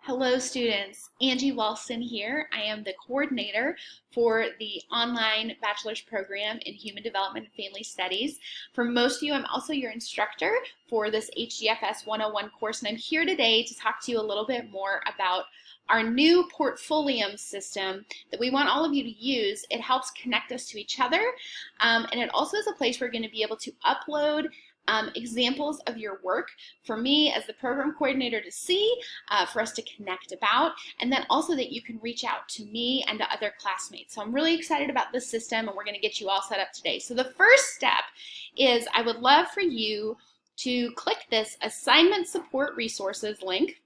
Hello students, Angie Walston here. I am the coordinator for the online bachelor's program in Human Development and Family Studies. For most of you, I'm also your instructor for this HDFS 101 course, and I'm here today to talk to you a little bit more about our new Portfolium system that we want all of you to use. It helps connect us to each other, and it also is a place where we're going to be able to upload examples of your work for me as the program coordinator to see, for us to connect about, and then also that you can reach out to me and to other classmates. So I'm really excited about this system, and we're going to get you all set up today. So the first step is I would love for you to click this assignment support resources link,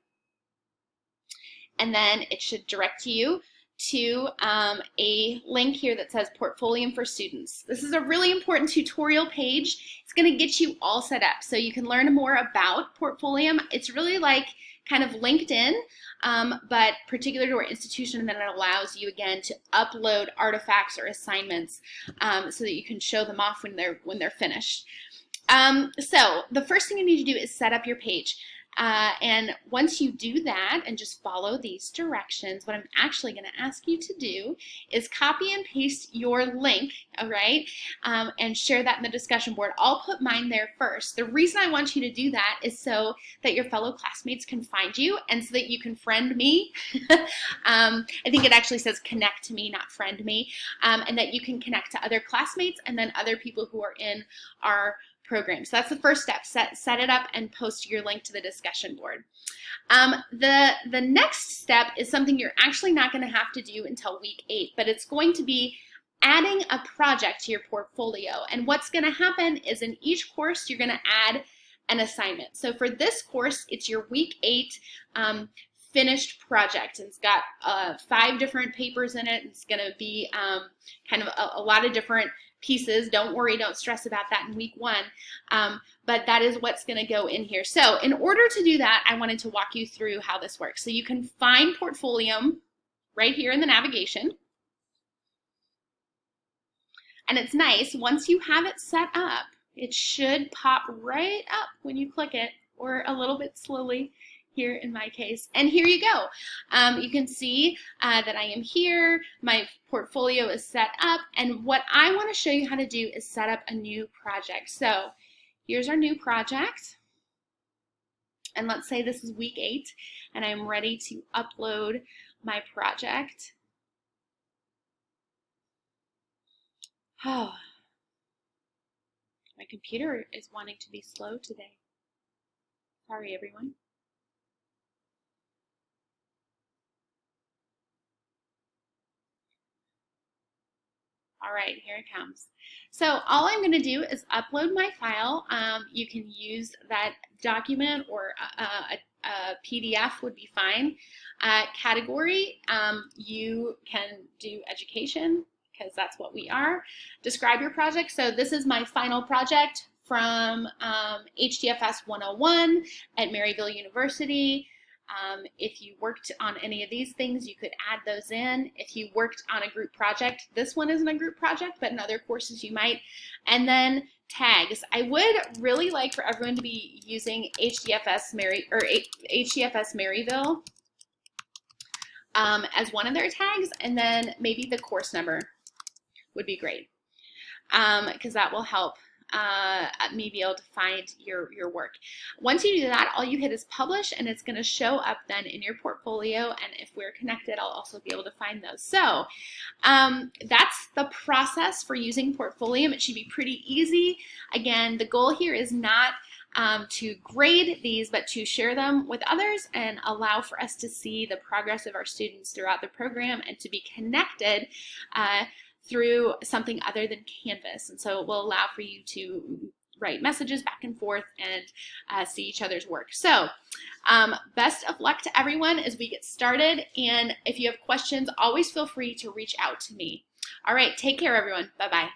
and then it should direct you to a link here that says Portfolium for Students. This is a really important tutorial page. It's going to get you all set up so you can learn more about Portfolium. It's really like kind of LinkedIn, but particular to our institution, and then it allows you again to upload artifacts or assignments so that you can show them off when they're finished. So the first thing you need to do is set up your page. And once you do that and just follow these directions, what I'm actually going to ask you to do is copy and paste your link, all right, and share that in the discussion board. I'll put mine there first. The reason I want you to do that is so that your fellow classmates can find you and so that you can friend me. I think it actually says connect to me, not friend me, and that you can connect to other classmates and then other people who are in our program. So that's the first step. Set it up and post your link to the discussion board. The next step is something you're actually not going to have to do until week 8, but it's going to be adding a project to your portfolio. And what's going to happen is in each course you're going to add an assignment. So for this course, it's your week 8 finished project. It's got 5 different papers in it. It's going to be kind of a lot of different pieces. Don't worry, don't stress about that in week 1, but that is what's going to go in here. So in order to do that, I wanted to walk you through how this works. So you can find Portfolium right here in the navigation, and it's nice, once you have it set up, it should pop right up when you click it, or a little bit slowly here in my case. And here you go. You can see that I am here. My portfolio is set up. And what I want to show you how to do is set up a new project. So here's our new project. And let's say this is week 8 and I'm ready to upload my project. Oh, my computer is wanting to be slow today. Sorry, everyone. All right, here it comes. So all I'm going to do is upload my file. You can use that document, or a PDF would be fine. Category, you can do education, because that's what we are. Describe your project. So this is my final project from HDFS 101 at Maryville University. If you worked on any of these things, you could add those in. If you worked on a group project, this one isn't a group project, but in other courses you might. And then tags. I would really like for everyone to be using HDFS Maryville as one of their tags, and then maybe the course number would be great, because that will help me be able to find your work. Once you do that, all you hit is publish, and it's going to show up then in your portfolio, and if we're connected, I'll also be able to find those. So that's the process for using Portfolium. It should be pretty easy. Again, the goal here is not to grade these, but to share them with others and allow for us to see the progress of our students throughout the program and to be connected through something other than Canvas. And so it will allow for you to write messages back and forth and see each other's work. So best of luck to everyone as we get started. And if you have questions, always feel free to reach out to me. All right, take care, everyone. Bye-bye.